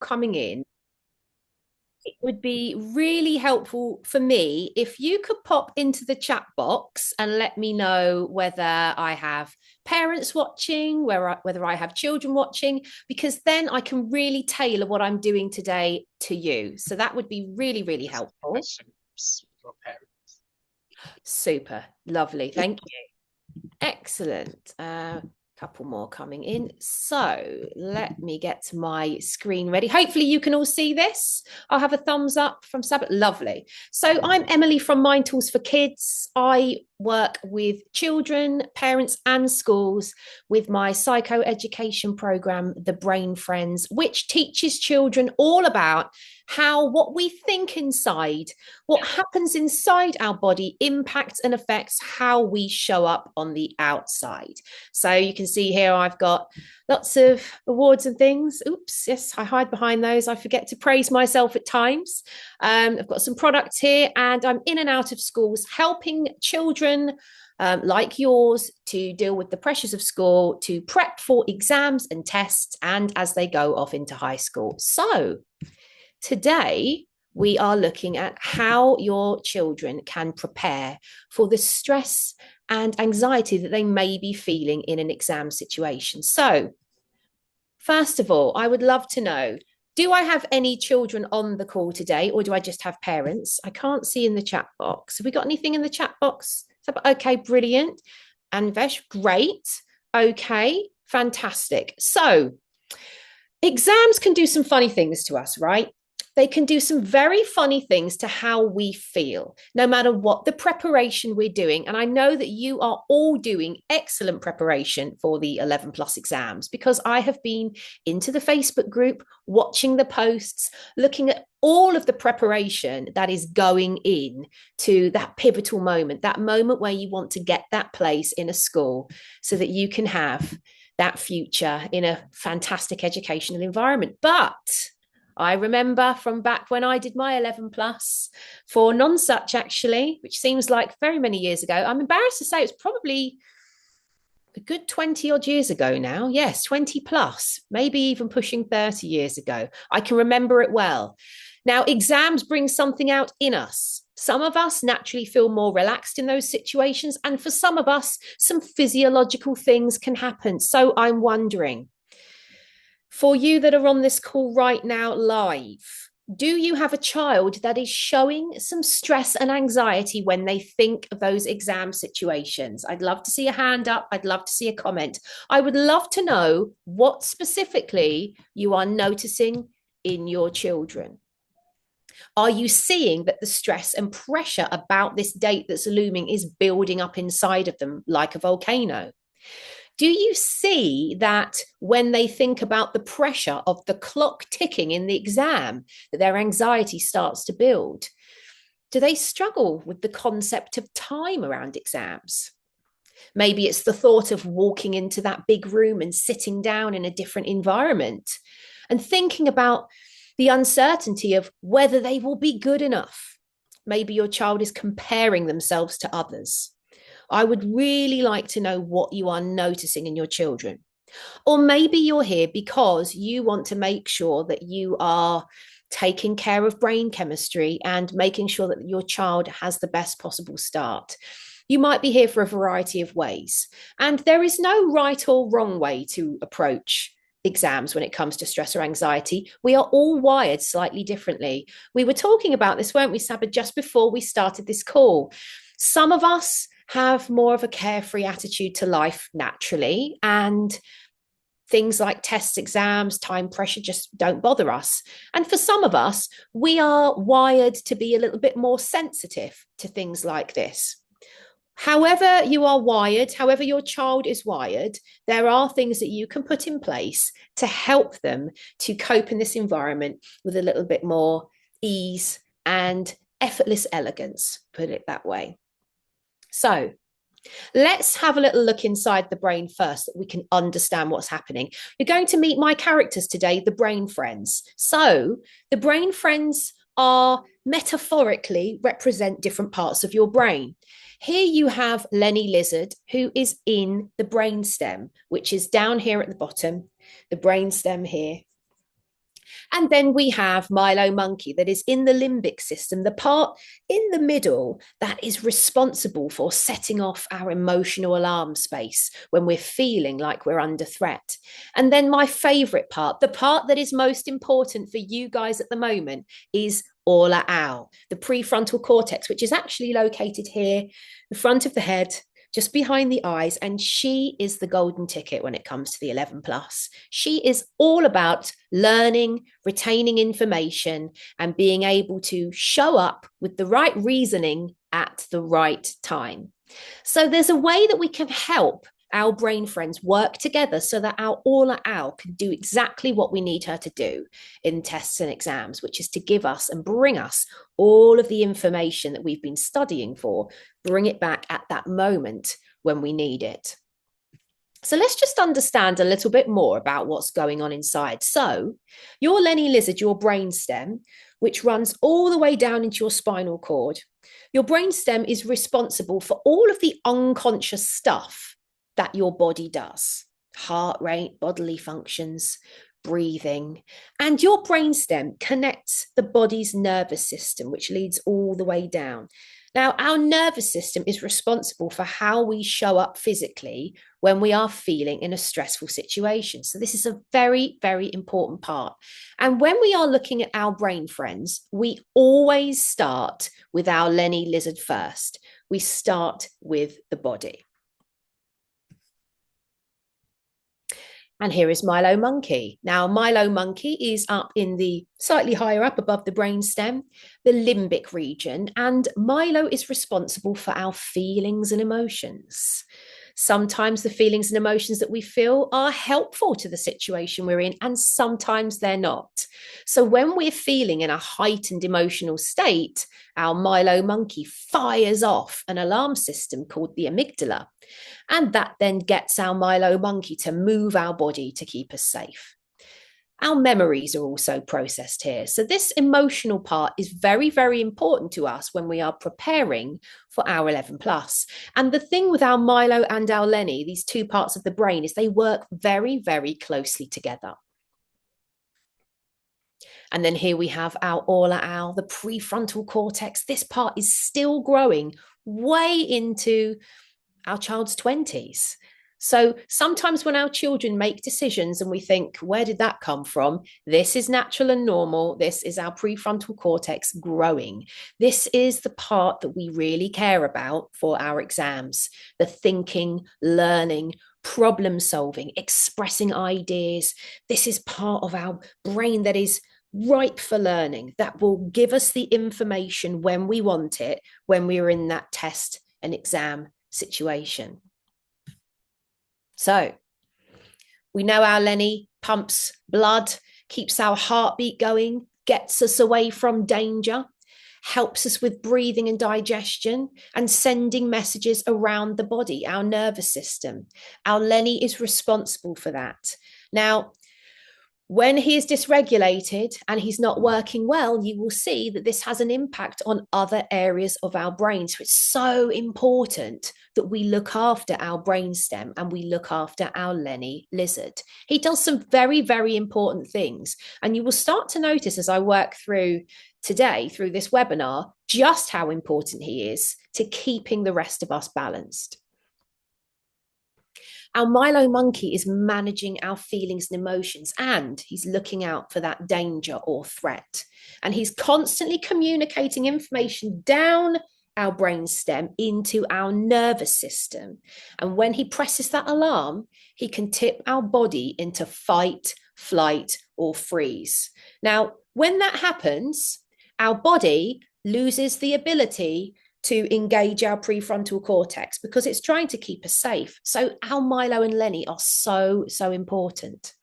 coming in, it would be really helpful for me if you could pop into the chat box and let me know whether I have parents watching, whether I have children watching, because then I can really tailor what I'm doing today to you. So that would be really, really helpful. Super. Lovely. Thank you. Excellent. Couple more coming in. So let me get to my screen ready. Hopefully you can all see this. I'll have a thumbs up from Sabbath. Lovely. So I'm Emily from Mind Tools for Kids. I work with children, parents and schools with my psychoeducation program, The Brain Friends, which teaches children all about how what we think inside, what happens inside our body impacts and affects how we show up on the outside. So you can see here I've got lots of awards and things. Oops, yes, I hide behind those. I forget to praise myself at times. I've got some products here and I'm in and out of schools helping children like yours to deal with the pressures of school, to prep for exams and tests, and as they go off into high school. So today, we are looking at how your children can prepare for the stress and anxiety that they may be feeling in an exam situation. So, first of all, I would love to know, do I have any children on the call today, or do I just have parents? I can't see in the chat box. Have we got anything in the chat box? Okay, brilliant. Anvesh, great. Okay, fantastic. So, exams can do some funny things to us, right? They can do some very funny things to how we feel, no matter what the preparation we're doing. And I know that you are all doing excellent preparation for the 11 plus exams, because I have been into the Facebook group, watching the posts, looking at all of the preparation that is going in to that pivotal moment, that moment where you want to get that place in a school so that you can have that future in a fantastic educational environment. But I remember from back when I did my 11 plus for Nonsuch, actually, which seems like very many years ago. I'm embarrassed to say it's probably a good 20 odd years ago now. Yes, 20 plus, maybe even pushing 30 years ago. I can remember it well. Now, exams bring something out in us. Some of us naturally feel more relaxed in those situations. And for some of us, some physiological things can happen. So I'm wondering, for you that are on this call right now live, do you have a child that is showing some stress and anxiety when they think of those exam situations? I'd love to see a hand up. I'd love to see a comment. I would love to know what specifically you are noticing in your children. Are you seeing that the stress and pressure about this date that's looming is building up inside of them like a volcano? Do you see that when they think about the pressure of the clock ticking in the exam, that their anxiety starts to build? Do they struggle with the concept of time around exams? Maybe it's the thought of walking into that big room and sitting down in a different environment and thinking about the uncertainty of whether they will be good enough. Maybe your child is comparing themselves to others. I would really like to know what you are noticing in your children. Or maybe you're here because you want to make sure that you are taking care of brain chemistry and making sure that your child has the best possible start. You might be here for a variety of ways. And there is no right or wrong way to approach exams when it comes to stress or anxiety. We are all wired slightly differently. We were talking about this, weren't we, Sabah, just before we started this call. Some of us have more of a carefree attitude to life naturally, and things like tests, exams, time pressure just don't bother us. And for some of us, we are wired to be a little bit more sensitive to things like this. However you are wired, however your child is wired, there are things that you can put in place to help them to cope in this environment with a little bit more ease and effortless elegance, put it that way. So let's have a little look inside the brain first, that we can understand what's happening. You're going to meet my characters today, the brain friends. So the brain friends are metaphorically represent different parts of your brain. Here you have Lenny Lizard, who is in the brainstem, which is down here at the bottom, the brainstem here. And then we have Milo Monkey, that is in the limbic system, the part in the middle that is responsible for setting off our emotional alarm space when we're feeling like we're under threat. And then my favorite part, the part that is most important for you guys at the moment, is Orla Owl, the prefrontal cortex, which is actually located here, the front of the head, just behind the eyes. And she is the golden ticket when it comes to the 11 plus. She is all about learning, retaining information, and being able to show up with the right reasoning at the right time. So there's a way that we can help our brain friends work together so that our Orla Owl can do exactly what we need her to do in tests and exams, which is to give us and bring us all of the information that we've been studying for, bring it back at that moment when we need it. So let's just understand a little bit more about what's going on inside. So your Lenny lizard, your brainstem, which runs all the way down into your spinal cord, your brainstem is responsible for all of the unconscious stuff that your body does: heart rate, bodily functions, breathing. And your brainstem connects the body's nervous system, which leads all the way down. Now, our nervous system is responsible for how we show up physically when we are feeling in a stressful situation. So this is a very, very important part. And when we are looking at our brain friends, we always start with our Lenny lizard first. We start with the body. And here is Milo Monkey. Now, Milo Monkey is up in the slightly higher up above the brainstem, the limbic region, and Milo is responsible for our feelings and emotions. Sometimes the feelings and emotions that we feel are helpful to the situation we're in, and sometimes they're not. So when we're feeling in a heightened emotional state, our Milo Monkey fires off an alarm system called the amygdala. And that then gets our Milo Monkey to move our body to keep us safe. Our memories are also processed here. So this emotional part is very, very important to us when we are preparing for our 11 plus. And the thing with our Milo and our Lenny, these two parts of the brain, is they work very, very closely together. And then here we have our Orla Owl, the prefrontal cortex. This part is still growing way into our child's 20s. So sometimes when our children make decisions and we think, where did that come from? This is natural and normal. This is our prefrontal cortex growing. This is the part that we really care about for our exams: the thinking, learning, problem solving, expressing ideas. This is part of our brain that is ripe for learning, that will give us the information when we want it, when we are in that test and exam situation. So we know our Lenny pumps blood, keeps our heartbeat going, gets us away from danger, helps us with breathing and digestion, and sending messages around the body, our nervous system. Our Lenny is responsible for that. Now, when he is dysregulated and he's not working well, you will see that this has an impact on other areas of our brain. So it's so important that we look after our brainstem and we look after our Lenny lizard. He does some very, very important things. And you will start to notice as I work through today, through this webinar, just how important he is to keeping the rest of us balanced. Our Milo Monkey is managing our feelings and emotions, and he's looking out for that danger or threat. And he's constantly communicating information down our brainstem into our nervous system. And when he presses that alarm, he can tip our body into fight, flight, or freeze. Now, when that happens, our body loses the ability to engage our prefrontal cortex because it's trying to keep us safe. So our Milo and Lenny are so, so important.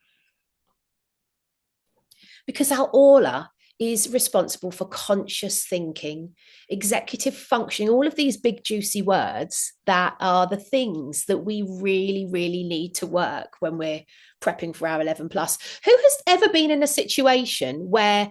Because our Orla is responsible for conscious thinking, executive functioning, all of these big juicy words that are the things that we really, really need to work when we're prepping for our 11 plus. Who has ever been in a situation where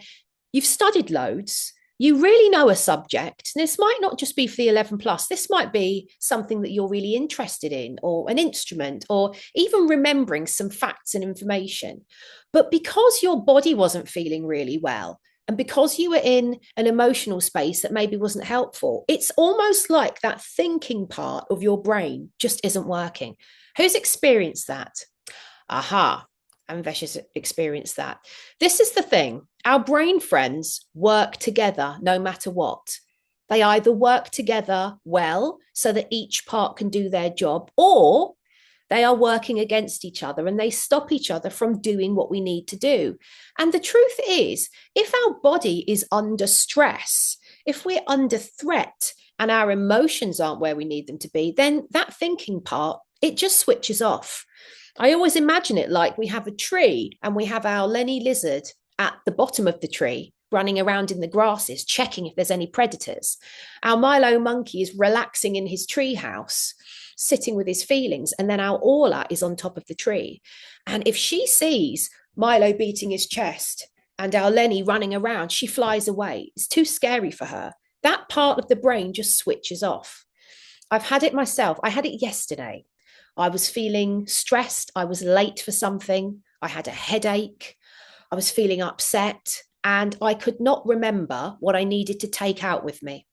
you've studied loads, you really know a subject. And this might not just be for the 11 plus, this might be something that you're really interested in, or an instrument, or even remembering some facts and information. But because your body wasn't feeling really well, and because you were in an emotional space that maybe wasn't helpful, it's almost like that thinking part of your brain just isn't working. Who's experienced that? Aha. Anvesh has experienced that. This is the thing. Our brain friends work together no matter what. They either work together well so that each part can do their job, or they are working against each other and they stop each other from doing what we need to do. And the truth is, if our body is under stress, if we're under threat and our emotions aren't where we need them to be, then that thinking part, it just switches off. I always imagine it like we have a tree and we have our Lenny lizard at the bottom of the tree, running around in the grasses, checking if there's any predators. Our Milo monkey is relaxing in his tree house, sitting with his feelings. And then our Orla is on top of the tree. And if she sees Milo beating his chest and our Lenny running around, she flies away. It's too scary for her. That part of the brain just switches off. I've had it myself. I had it yesterday. I was feeling stressed. I was late for something. I had a headache. I was feeling upset, and I could not remember what I needed to take out with me.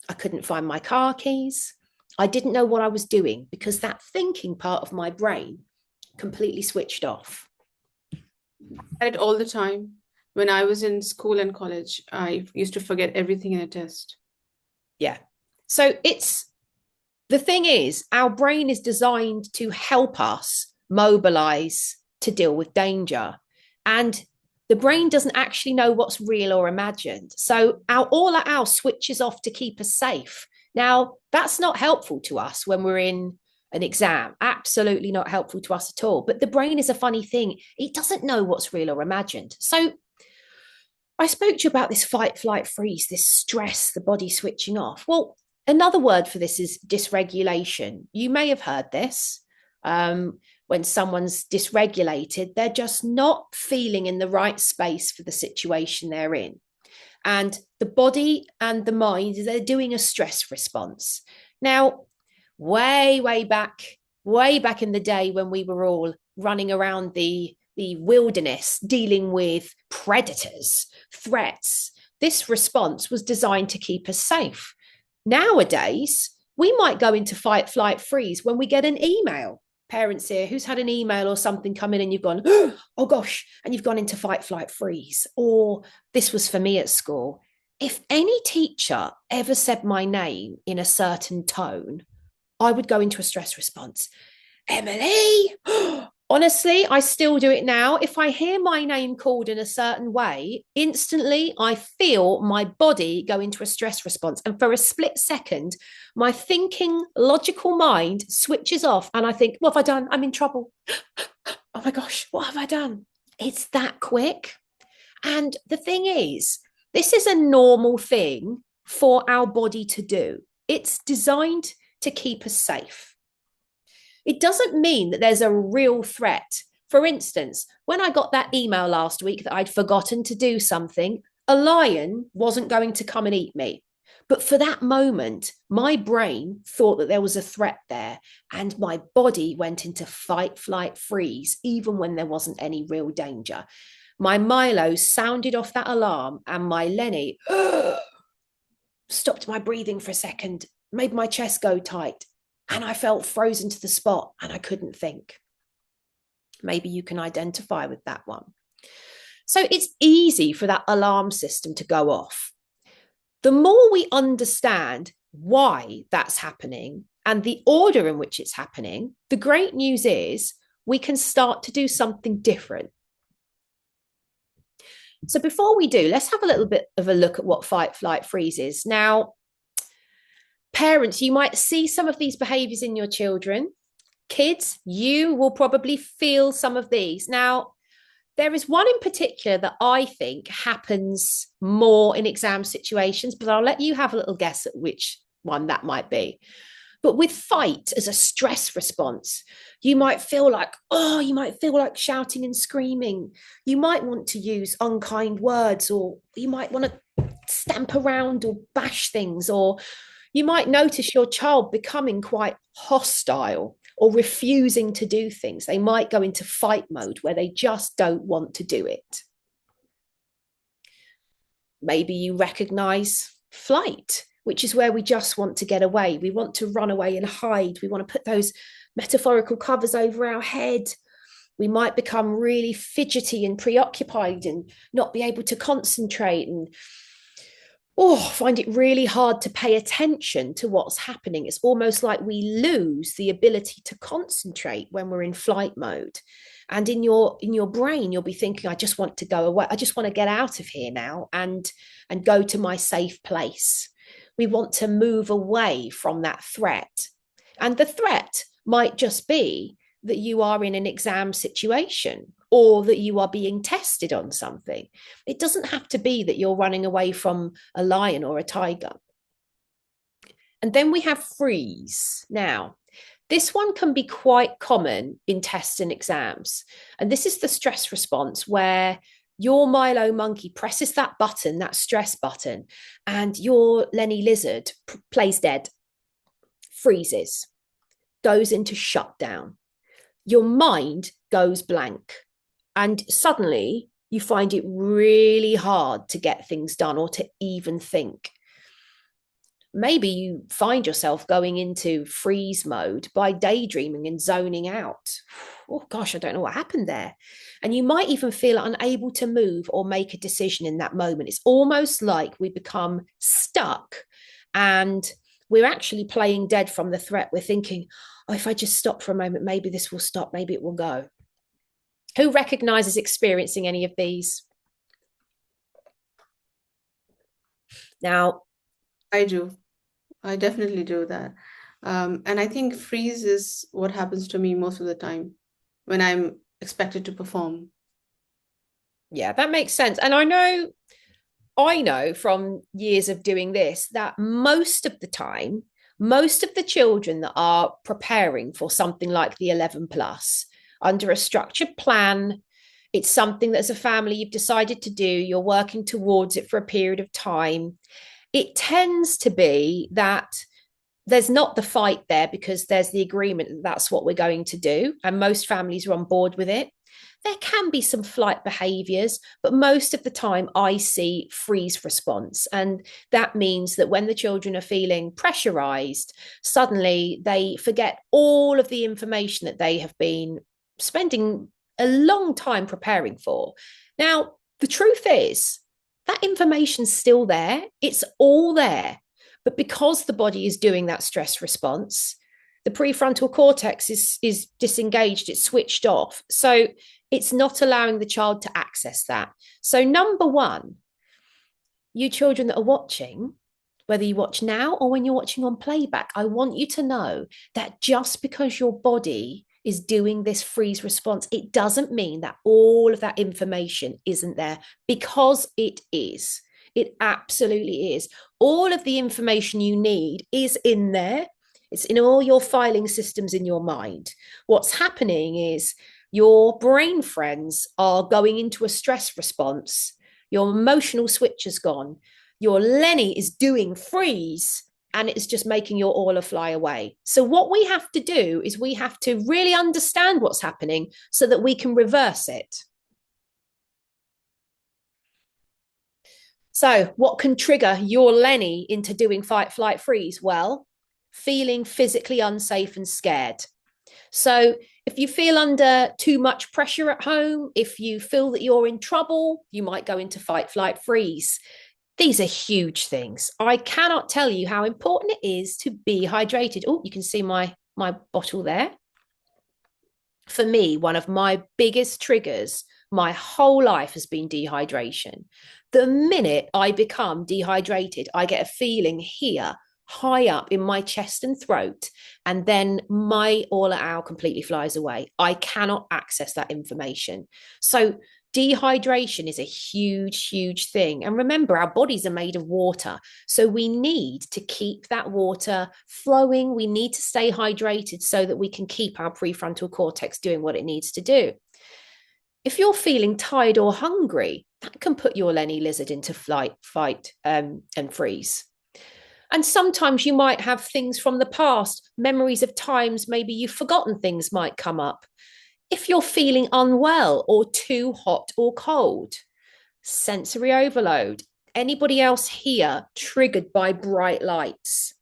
I couldn't find my car keys. I didn't know what I was doing because that thinking part of my brain completely switched off. I had it all the time. When I was in school and college, I used to forget everything in a test. Yeah. So the thing is, our brain is designed to help us mobilize to deal with danger. And the brain doesn't actually know what's real or imagined. So all our switches off to keep us safe. Now, that's not helpful to us when we're in an exam. Absolutely not helpful to us at all. But the brain is a funny thing. It doesn't know what's real or imagined. So I spoke to you about this fight, flight, freeze, this stress, the body switching off. Well, another word for this is dysregulation. You may have heard this. When someone's dysregulated, they're just not feeling in the right space for the situation they're in. And the body and the mind, they're doing a stress response. Now, way back in the day when we were all running around the wilderness, dealing with predators, threats, this response was designed to keep us safe. Nowadays, we might go into fight, flight, freeze when we get an email. Parents here, who's had an email or something come in and you've gone, oh gosh, and you've gone into fight, flight, freeze. Or this was for me at school. If any teacher ever said my name in a certain tone, I would go into a stress response. Emily, honestly, I still do it now. If I hear my name called in a certain way, instantly I feel my body go into a stress response. And for a split second, my thinking, logical mind switches off. And I think, what have I done? I'm in trouble. Oh my gosh, what have I done? It's that quick. And the thing is, this is a normal thing for our body to do. It's designed to keep us safe. It doesn't mean that there's a real threat. For instance, when I got that email last week that I'd forgotten to do something, a lion wasn't going to come and eat me. But for that moment, my brain thought that there was a threat there, and my body went into fight, flight, freeze, even when there wasn't any real danger. My Milo sounded off that alarm, and my Lenny stopped my breathing for a second, made my chest go tight. And I felt frozen to the spot and I couldn't think. Maybe you can identify with that one. So it's easy for that alarm system to go off. The more we understand why that's happening and the order in which it's happening, the great news is we can start to do something different. So before we do, let's have a little bit of a look at what fight, flight, freeze is. Now, parents, you might see some of these behaviors in your children. Kids, you will probably feel some of these. Now, there is one in particular that I think happens more in exam situations, but I'll let you have a little guess at which one that might be. But with fight as a stress response, you might feel like shouting and screaming. You might want to use unkind words, or you might want to stamp around or bash things, or you might notice your child becoming quite hostile or refusing to do things. They might go into fight mode where they just don't want to do it. Maybe you recognize flight, which is where we just want to get away. We want to run away and hide. We want to put those metaphorical covers over our head. We might become really fidgety and preoccupied and not be able to concentrate and find it really hard to pay attention to what's happening. It's almost like we lose the ability to concentrate when we're in flight mode. And in your brain, you'll be thinking, I just want to go away. I just want to get out of here now and go to my safe place. We want to move away from that threat. And the threat might just be that you are in an exam situation or that you are being tested on something. It doesn't have to be that you're running away from a lion or a tiger. And then we have freeze. Now, this one can be quite common in tests and exams. And this is the stress response where your Milo monkey presses that button, that stress button, and your Lenny lizard plays dead, freezes, goes into shutdown. Your mind goes blank. And suddenly you find it really hard to get things done or to even think. Maybe you find yourself going into freeze mode by daydreaming and zoning out. Oh gosh, I don't know what happened there. And you might even feel unable to move or make a decision in that moment. It's almost like we become stuck and we're actually playing dead from the threat. We're thinking, oh, if I just stop for a moment, maybe this will stop, maybe it will go. Who recognizes experiencing any of these? Now, I do. I definitely do that. And I think freeze is what happens to me most of the time when I'm expected to perform. Yeah, that makes sense. And I know from years of doing this that most of the time, most of the children that are preparing for something like the 11 plus under a structured plan, it's something that as a family you've decided to do, you're working towards it for a period of time. It tends to be that there's not the fight there because there's the agreement that that's what we're going to do. And most families are on board with it. There can be some flight behaviors, but most of the time I see freeze response. And that means that when the children are feeling pressurized, suddenly they forget all of the information that they have been spending a long time preparing for. Now, the truth is that information's still there. It's all there. But because the body is doing that stress response, the prefrontal cortex is disengaged, it's switched off. So it's not allowing the child to access that. So number one, you children that are watching, whether you watch now or when you're watching on playback, I want you to know that just because your body is doing this freeze response, it doesn't mean that all of that information isn't there, because it is. It absolutely is. All of the information you need is in there. It's in all your filing systems in your mind. What's happening is your brain friends are going into a stress response. Your emotional switch has gone. Your Lenny is doing freeze, and it's just making your aula fly away. So what we have to do is we have to really understand what's happening so that we can reverse it. So what can trigger your Lenny into doing fight, flight, freeze? Well, feeling physically unsafe and scared. So if you feel under too much pressure at home, if you feel that you're in trouble, you might go into fight, flight, freeze. These are huge things. I cannot tell you how important it is to be hydrated. Oh, you can see my bottle there. For me, one of my biggest triggers my whole life has been dehydration. The minute I become dehydrated, I get a feeling here, high up in my chest and throat, and then my aula owl completely flies away. I cannot access that information. So dehydration is a huge, huge thing. And remember, our bodies are made of water. So we need to keep that water flowing. We need to stay hydrated so that we can keep our prefrontal cortex doing what it needs to do. If you're feeling tired or hungry, that can put your Lenny lizard into flight, fight, and freeze. And sometimes you might have things from the past, memories of times maybe you've forgotten things might come up. If you're feeling unwell or too hot or cold, sensory overload. Anybody else here triggered by bright lights?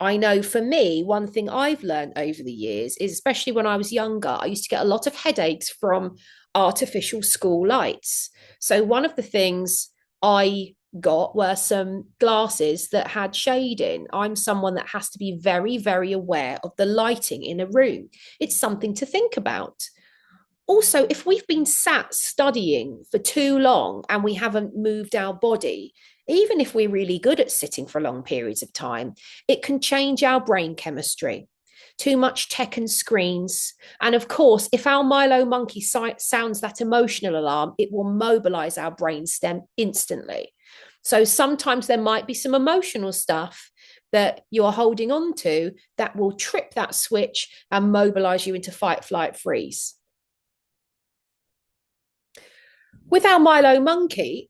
I know for me, one thing I've learned over the years is, especially when I was younger, I used to get a lot of headaches from artificial school lights. So, one of the things I got were some glasses that had shade in. I'm someone that has to be very, very aware of the lighting in a room. It's something to think about. Also, if we've been sat studying for too long and we haven't moved our body, even if we're really good at sitting for long periods of time, it can change our brain chemistry. Too much tech and screens. And of course, if our Milo monkey sounds that emotional alarm, it will mobilize our brain stem instantly. So sometimes there might be some emotional stuff that you're holding on to that will trip that switch and mobilize you into fight, flight, freeze. With our Milo monkey,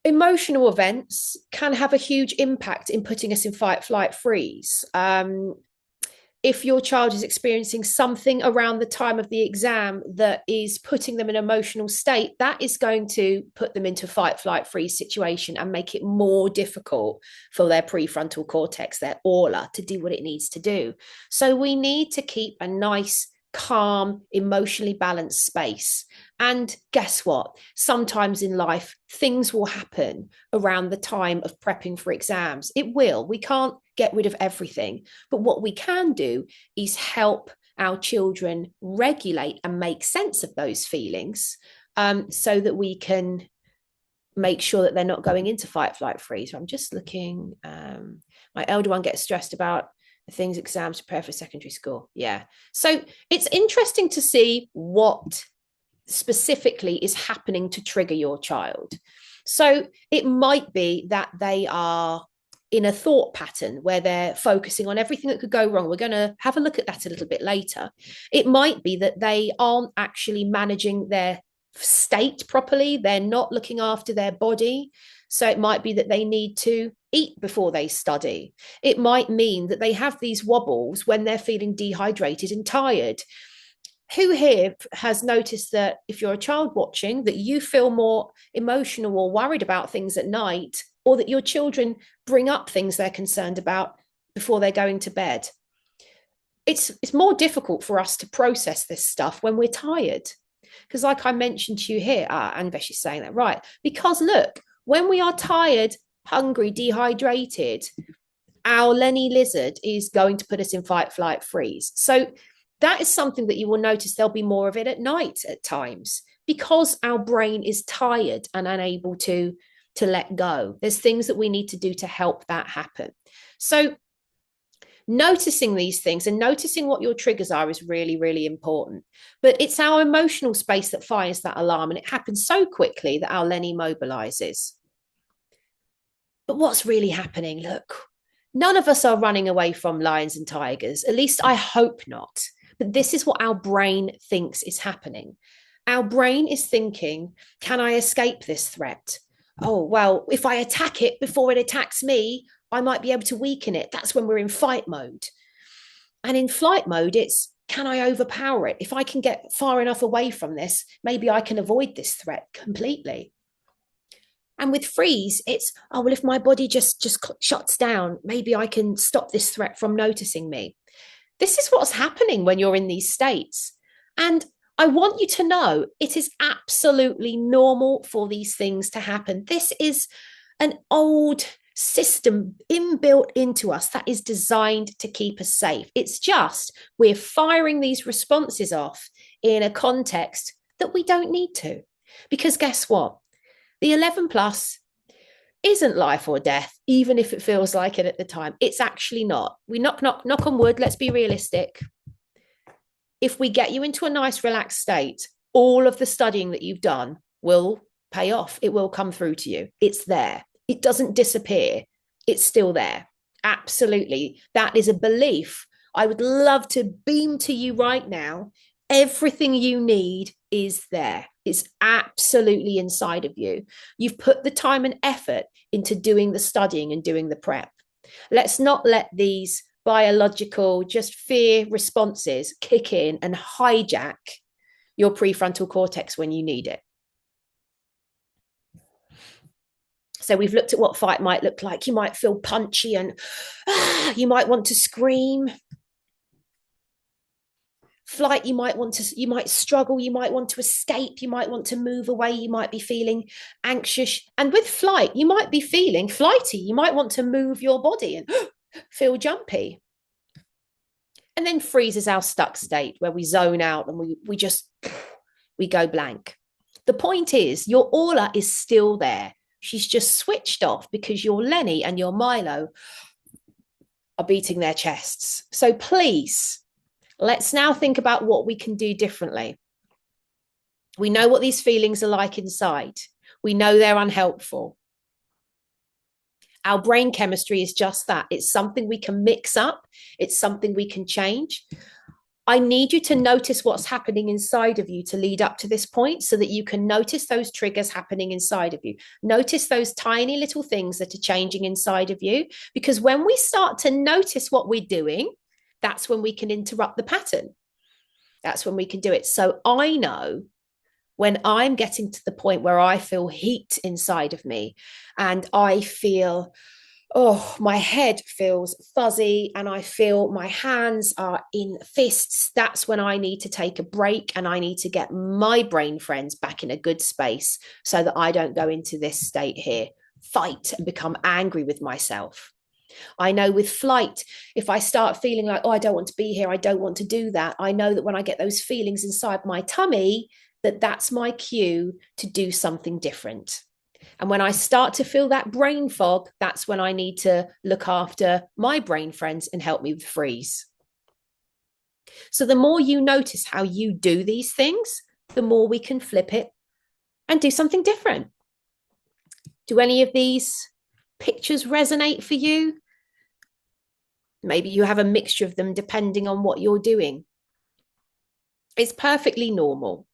emotional events can have a huge impact in putting us in fight, flight, freeze. If your child is experiencing something around the time of the exam that is putting them in an emotional state, that is going to put them into fight, flight, freeze situation and make it more difficult for their prefrontal cortex, their aura, to do what it needs to do. So we need to keep a nice, calm, emotionally balanced space. And guess what? Sometimes in life, things will happen around the time of prepping for exams. It will. We can't get rid of everything. But what we can do is help our children regulate and make sense of those feelings, so that we can make sure that they're not going into fight, flight, freeze. So I'm just looking. My elder one gets stressed about things, exams, prepare for secondary school. Yeah. So it's interesting to see what specifically is happening to trigger your child. So it might be that they are in a thought pattern where they're focusing on everything that could go wrong. We're going to have a look at that a little bit later. It might be that they aren't actually managing their state properly. They're not looking after their body. So it might be that they need to eat before they study. It might mean that they have these wobbles when they're feeling dehydrated and tired. Who here has noticed that if you're a child watching, that you feel more emotional or worried about things at night, or that your children bring up things they're concerned about before they're going to bed? It's more difficult for us to process this stuff when we're tired. Because like I mentioned to you here, Anvesh is saying that right. Because look, when we are tired, hungry, dehydrated, our Lenny lizard is going to put us in fight, flight, freeze. So that is something that you will notice there'll be more of it at night at times, because our brain is tired and unable to let go. There's things that we need to do to help that happen. So noticing these things and noticing what your triggers are is really, really important. But it's our emotional space that fires that alarm, and it happens so quickly that our Lenny mobilizes. But what's really happening? Look, none of us are running away from lions and tigers. At least I hope not. But this is what our brain thinks is happening. Our brain is thinking, can I escape this threat? Oh, well, if I attack it before it attacks me, I might be able to weaken it. That's when we're in fight mode. And in flight mode, it's, can I overpower it? If I can get far enough away from this, maybe I can avoid this threat completely. And with freeze, it's, oh, well, if my body just shuts down, maybe I can stop this threat from noticing me. This is what's happening when you're in these states. And I want you to know it is absolutely normal for these things to happen. This is an old system inbuilt into us that is designed to keep us safe. It's just we're firing these responses off in a context that we don't need to. Because guess what? The 11 plus isn't life or death, even if it feels like it at the time. It's actually not. We knock on wood. Let's be realistic. If we get you into a nice, relaxed state, all of the studying that you've done will pay off. It will come through to you. It's there. It doesn't disappear. It's still there. Absolutely. That is a belief I would love to beam to you right now. Everything you need is there. It's absolutely inside of you. You've put the time and effort into doing the studying and doing the prep. Let's not let these biological, just fear responses kick in and hijack your prefrontal cortex when you need it. So we've looked at what fight might look like. You might feel punchy and you might want to scream. Flight, you might struggle, you might want to escape, you might want to move away, you might be feeling anxious. And with flight, you might be feeling flighty, you might want to move your body and feel jumpy. And then freeze is our stuck state where we zone out and we go blank. The point is, your aura is still there. She's just switched off because your Lenny and your Milo are beating their chests. So please, let's now think about what we can do differently. We know what these feelings are like inside. We know they're unhelpful. Our brain chemistry is just that. It's something we can mix up. It's something we can change. I need you to notice what's happening inside of you to lead up to this point so that you can notice those triggers happening inside of you. Notice those tiny little things that are changing inside of you. Because when we start to notice what we're doing, that's when we can interrupt the pattern. That's when we can do it. So I know when I'm getting to the point where I feel heat inside of me and I feel, my head feels fuzzy and I feel my hands are in fists, that's when I need to take a break and I need to get my brain friends back in a good space so that I don't go into this state here, fight and become angry with myself. I know with flight, if I start feeling like, I don't want to be here, I don't want to do that, I know that when I get those feelings inside my tummy, that's my cue to do something different. And when I start to feel that brain fog, that's when I need to look after my brain friends and help me with freeze. So the more you notice how you do these things, the more we can flip it and do something different. Do any of these pictures resonate for you? Maybe you have a mixture of them depending on what you're doing. It's perfectly normal.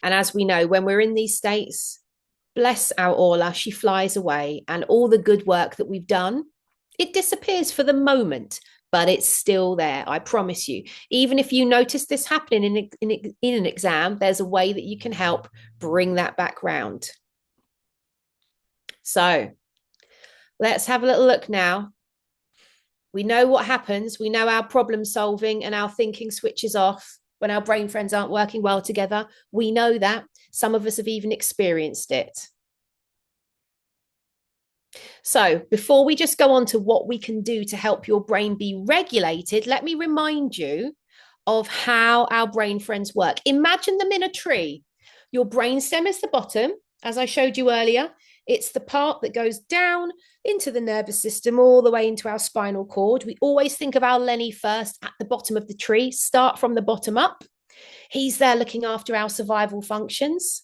And as we know, when we're in these states, bless our Orla, she flies away and all the good work that we've done, it disappears for the moment, but it's still there. I promise you. Even if you notice this happening in an exam, there's a way that you can help bring that back round. So let's have a little look now. We know what happens. We know our problem solving and our thinking switches off when our brain friends aren't working well together. We know that. Some of us have even experienced it. So before we just go on to what we can do to help your brain be regulated, let me remind you of how our brain friends work. Imagine them in a tree. Your brainstem is the bottom, as I showed you earlier. It's the part that goes down into the nervous system, all the way into our spinal cord. We always think of our Lenny first at the bottom of the tree. Start from the bottom up. He's there looking after our survival functions.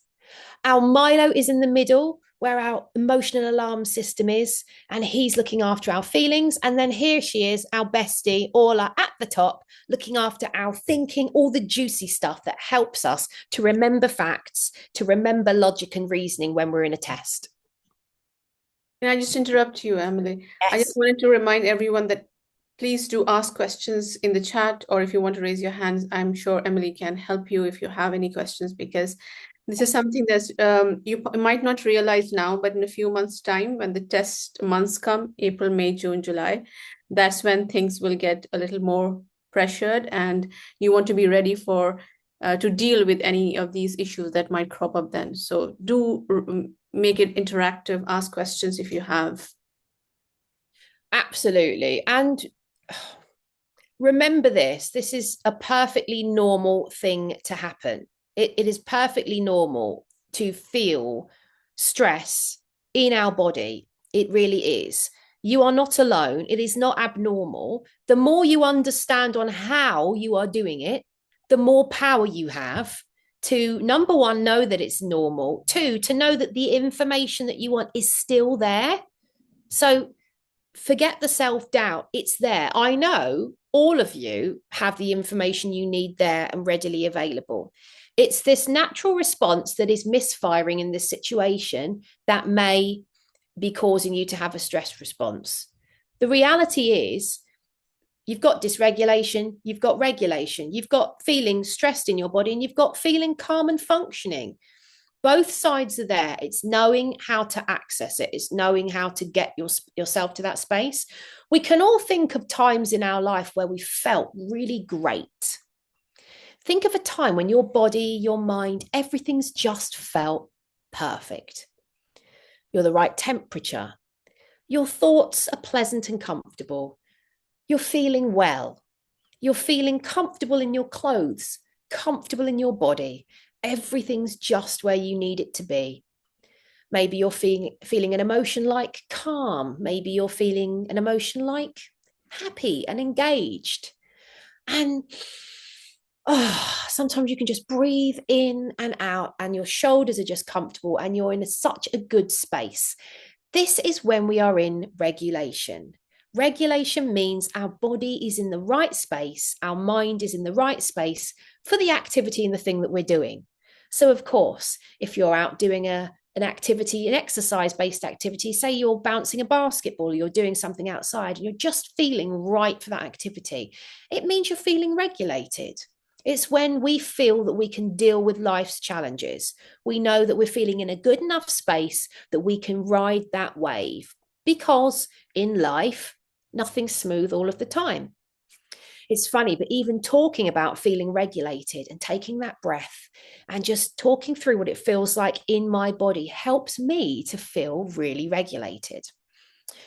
Our Milo is in the middle, where our emotional alarm system is, and he's looking after our feelings. And then here she is, our bestie, Orla, at the top, looking after our thinking, all the juicy stuff that helps us to remember facts, to remember logic and reasoning when we're in a test. Can I just interrupt you, Emily? Yes. I just wanted to remind everyone that please do ask questions in the chat, or if you want to raise your hands, I'm sure Emily can help you if you have any questions, because this is something that you might not realize now, but in a few months' time, when the test months come, April, May, June, July, that's when things will get a little more pressured, and you want to be ready for to deal with any of these issues that might crop up then. So do make it interactive, ask questions if you have. Absolutely. And remember this is a perfectly normal thing to happen. It is perfectly normal to feel stress in our body. It really is. You are not alone. It is not abnormal. The more you understand on how you are doing it, the more power you have to, number one, know that it's normal. Two, to know that the information that you want is still there. So forget the self-doubt. It's there. I know all of you have the information you need there and readily available. It's this natural response that is misfiring in this situation that may be causing you to have a stress response. The reality is, you've got dysregulation, you've got regulation, you've got feeling stressed in your body, and you've got feeling calm and functioning. Both sides are there. It's knowing how to access it. It's knowing how to get yourself to that space. We can all think of times in our life where we felt really great. Think of a time when your body, your mind, everything's just felt perfect. You're the right temperature. Your thoughts are pleasant and comfortable. You're feeling well. You're feeling comfortable in your clothes, comfortable in your body. Everything's just where you need it to be. Maybe you're feeling an emotion like calm. Maybe you're feeling an emotion like happy and engaged. And sometimes you can just breathe in and out, and your shoulders are just comfortable, and you're in such a good space. This is when we are in regulation. Regulation means our body is in the right space, our mind is in the right space for the activity and the thing that we're doing. So, of course, if you're out doing an activity, an exercise-based activity, say you're bouncing a basketball, you're doing something outside, and you're just feeling right for that activity, it means you're feeling regulated. It's when we feel that we can deal with life's challenges. We know that we're feeling in a good enough space that we can ride that wave, because in life, nothing's smooth all of the time. It's funny, but even talking about feeling regulated and taking that breath and just talking through what it feels like in my body helps me to feel really regulated.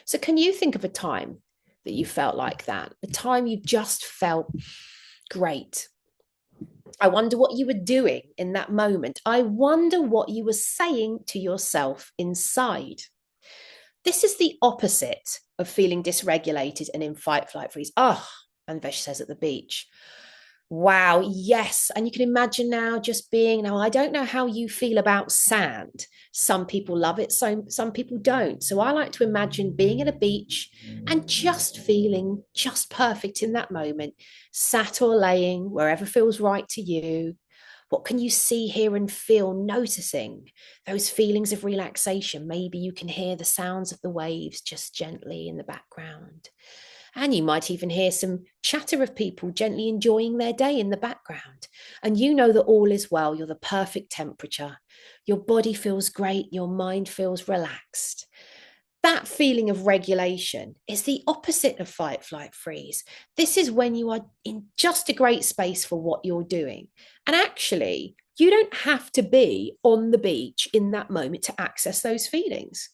So can you think of a time that you felt like that? A time you just felt great? I wonder what you were doing in that moment. I wonder what you were saying to yourself inside. This is the opposite of feeling dysregulated and in fight, flight, freeze. And Vesh says at the beach. Wow, yes. And you can imagine now just being, now I don't know how you feel about sand. Some people love it, some people don't. So I like to imagine being at a beach and just feeling just perfect in that moment, sat or laying, wherever feels right to you. What can you see, hear, and feel, noticing those feelings of relaxation? Maybe you can hear the sounds of the waves just gently in the background. And you might even hear some chatter of people gently enjoying their day in the background. And you know that all is well. You're the perfect temperature. Your body feels great. Your mind feels relaxed. That feeling of regulation is the opposite of fight, flight, freeze. This is when you are in just a great space for what you're doing. And actually, you don't have to be on the beach in that moment to access those feelings.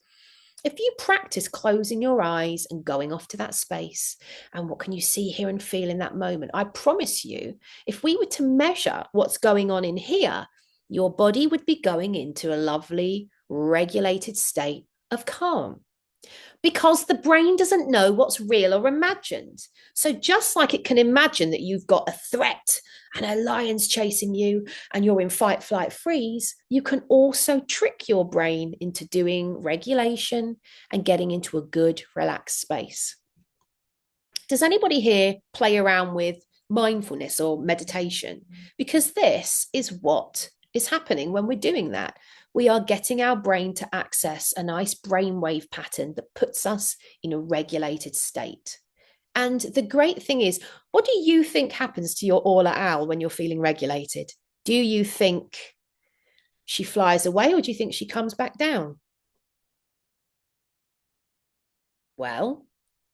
If you practice closing your eyes and going off to that space, and what can you see, hear, and feel in that moment? I promise you, if we were to measure what's going on in here, your body would be going into a lovely, regulated state of calm. Because the brain doesn't know what's real or imagined. So just like it can imagine that you've got a threat and a lion's chasing you and you're in fight, flight, freeze, you can also trick your brain into doing regulation and getting into a good, relaxed space. Does anybody here play around with mindfulness or meditation? Because this is what is happening when we're doing that. We are getting our brain to access a nice brainwave pattern that puts us in a regulated state. And the great thing is, what do you think happens to your Orla owl when you're feeling regulated? Do you think she flies away, or do you think she comes back down? Well,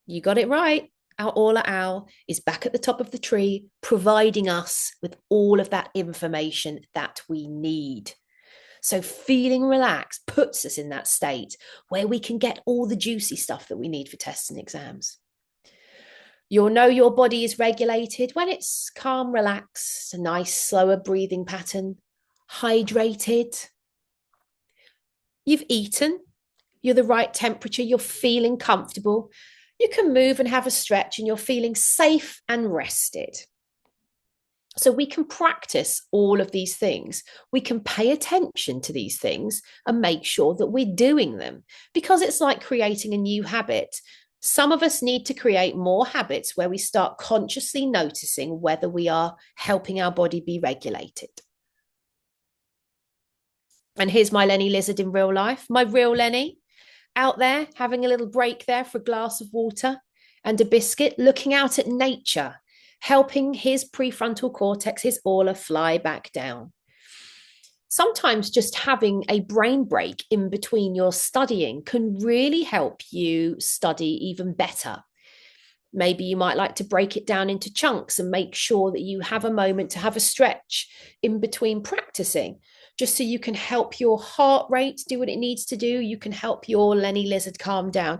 you got it right. Our Orla owl is back at the top of the tree, providing us with all of that information that we need. So feeling relaxed puts us in that state where we can get all the juicy stuff that we need for tests and exams. You'll know your body is regulated when it's calm, relaxed, a nice, slower breathing pattern, hydrated. You've eaten, you're the right temperature, you're feeling comfortable. You can move and have a stretch and you're feeling safe and rested. So we can practice all of these things. We can pay attention to these things and make sure that we're doing them, because it's like creating a new habit. Some of us need to create more habits where we start consciously noticing whether we are helping our body be regulated. And here's my Lenny lizard in real life, my real Lenny, out there having a little break there for a glass of water and a biscuit, looking out at nature, helping his prefrontal cortex, his aura, fly back down. Sometimes just having a brain break in between your studying can really help you study even better. Maybe you might like to break it down into chunks and make sure that you have a moment to have a stretch in between practicing, just so you can help your heart rate do what it needs to do. You can help your Lenny lizard calm down.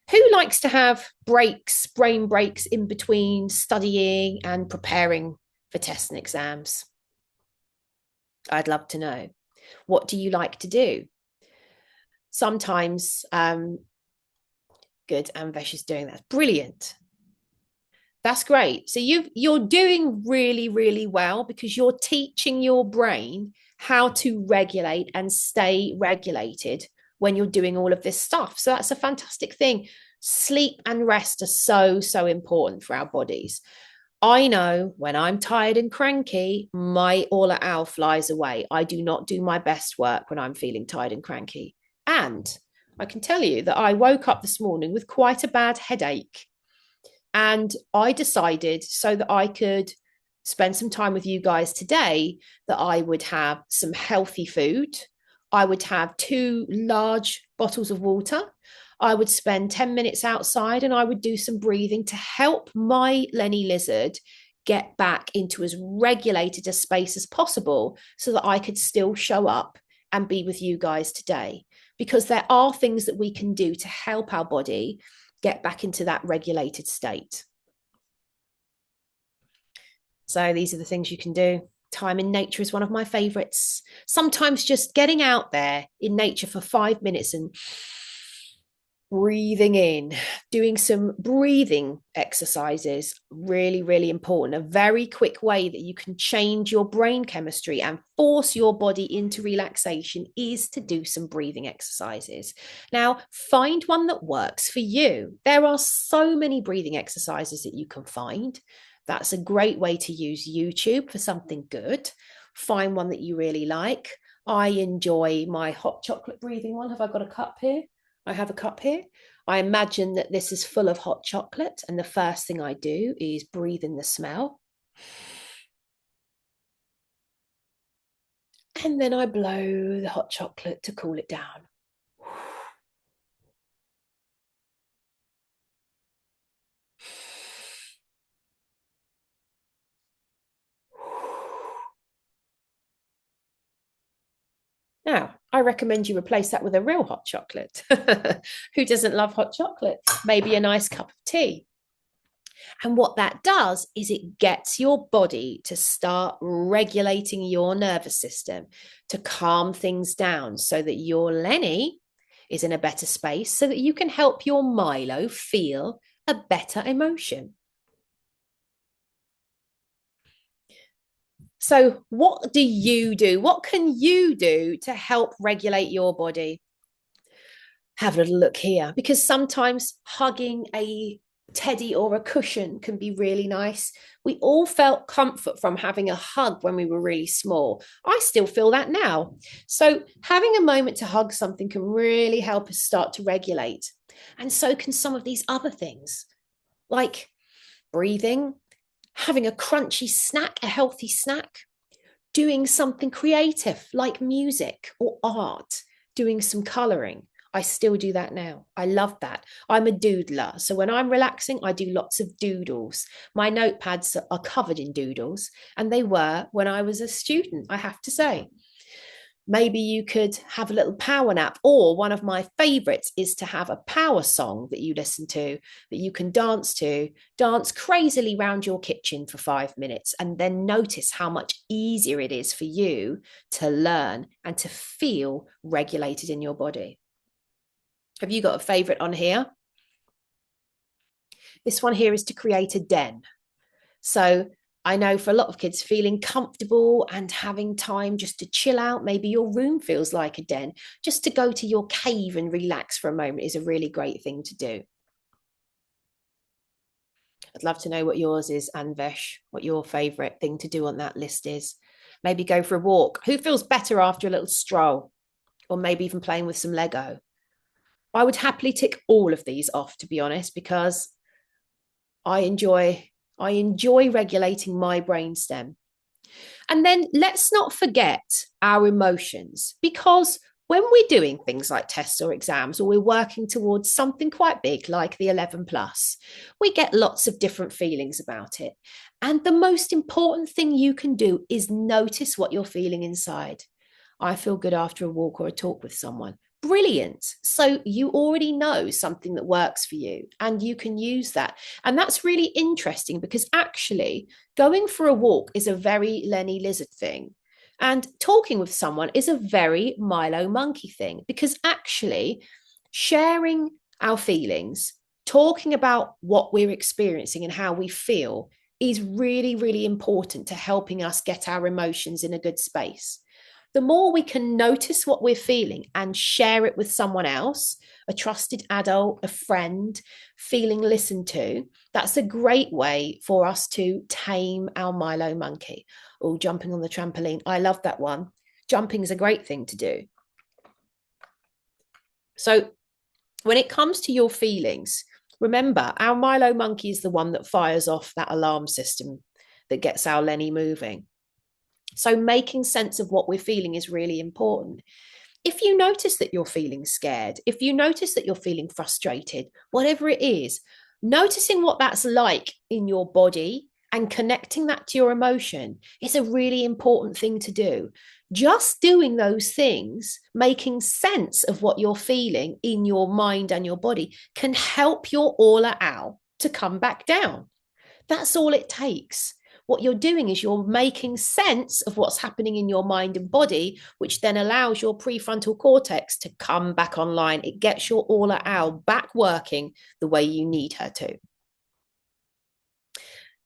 Who likes to have breaks, brain breaks in between studying and preparing for tests and exams? I'd love to know. What do you like to do? Sometimes, good, Anvesh is doing that. Brilliant. That's great. So you're doing really, really well because you're teaching your brain how to regulate and stay regulated when you're doing all of this stuff. So that's a fantastic thing. Sleep and rest are so, so important for our bodies. I know when I'm tired and cranky, my all owl flies away. I do not do my best work when I'm feeling tired and cranky. And I can tell you that I woke up this morning with quite a bad headache. And I decided, so that I could spend some time with you guys today, that I would have some healthy food. I would have 2 large bottles of water. I would spend 10 minutes outside and I would do some breathing to help my Lenny lizard get back into as regulated a space as possible so that I could still show up and be with you guys today. Because there are things that we can do to help our body get back into that regulated state. So these are the things you can do. Time in nature is one of my favorites. Sometimes just getting out there in nature for 5 minutes and breathing in, doing some breathing exercises, really, really important. A very quick way that you can change your brain chemistry and force your body into relaxation is to do some breathing exercises. Now, find one that works for you. There are so many breathing exercises that you can find. That's a great way to use YouTube for something good. Find one that you really like. I enjoy my hot chocolate breathing one. Have I got a cup here? I have a cup here. I imagine that this is full of hot chocolate, and the first thing I do is breathe in the smell. And then I blow the hot chocolate to cool it down. Now, I recommend you replace that with a real hot chocolate. Who doesn't love hot chocolate? Maybe a nice cup of tea. And what that does is it gets your body to start regulating your nervous system to calm things down so that your Lenny is in a better space so that you can help your Milo feel a better emotion. So, what do you do? What can you do to help regulate your body? Have a little look here, because sometimes hugging a teddy or a cushion can be really nice. We all felt comfort from having a hug when we were really small. I still feel that now. So, having a moment to hug something can really help us start to regulate. And so can some of these other things, like breathing, having a crunchy snack, a healthy snack, doing something creative like music or art, doing some coloring. I still do that now. I love that. I'm a doodler. So when I'm relaxing, I do lots of doodles. My notepads are covered in doodles, and they were when I was a student, I have to say. Maybe you could have a little power nap, or one of my favorites is to have a power song that you listen to, that you can dance to, dance crazily around your kitchen for 5 minutes, and then notice how much easier it is for you to learn and to feel regulated in your body. Have you got a favorite on here? This one here is to create a den. So I know for a lot of kids, feeling comfortable and having time just to chill out, maybe your room feels like a den, just to go to your cave and relax for a moment is a really great thing to do. I'd love to know what yours is, Anvesh, what your favorite thing to do on that list is. Maybe go for a walk. Who feels better after a little stroll? Or maybe even playing with some Lego. I would happily tick all of these off, to be honest, because I enjoy regulating my brainstem. And then let's not forget our emotions, because when we're doing things like tests or exams, or we're working towards something quite big like the 11 plus, we get lots of different feelings about it. And the most important thing you can do is notice what you're feeling inside. I feel good after a walk or a talk with someone. Brilliant. So you already know something that works for you and you can use that. And that's really interesting because actually going for a walk is a very Lenny Lizard thing. And talking with someone is a very Milo Monkey thing, because actually sharing our feelings, talking about what we're experiencing and how we feel is really, really important to helping us get our emotions in a good space. The more we can notice what we're feeling and share it with someone else, a trusted adult, a friend, feeling listened to, that's a great way for us to tame our Milo monkey. Oh, jumping on the trampoline. I love that one. Jumping is a great thing to do. So when it comes to your feelings, remember, our Milo monkey is the one that fires off that alarm system that gets our Lenny moving. So making sense of what we're feeling is really important. If you notice that you're feeling scared, if you notice that you're feeling frustrated, whatever it is, noticing what that's like in your body and connecting that to your emotion is a really important thing to do. Just doing those things, making sense of what you're feeling in your mind and your body, can help your aula owl to come back down. That's all it takes. What you're doing is you're making sense of what's happening in your mind and body, which then allows your prefrontal cortex to come back online. It gets your aula owl back working the way you need her to.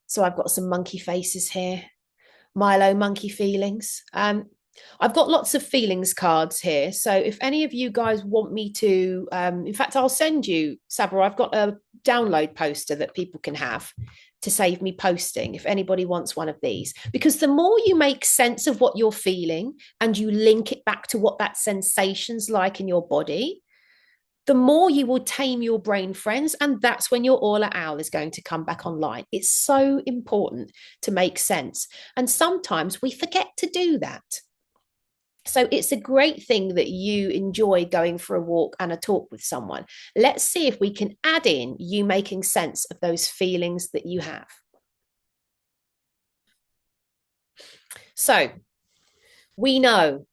So I've got some monkey faces here. Milo monkey feelings. I've got lots of feelings cards here. So if any of you guys want me to, in fact, I'll send you, Sabra, I've got a download poster that people can have to save me posting if anybody wants one of these. Because the more you make sense of what you're feeling and you link it back to what that sensation's like in your body, the more you will tame your brain, friends. And that's when your aula owl is going to come back online. It's so important to make sense. And sometimes we forget to do that. So it's a great thing that you enjoy going for a walk and a talk with someone. Let's see if we can add in you making sense of those feelings that you have. So we know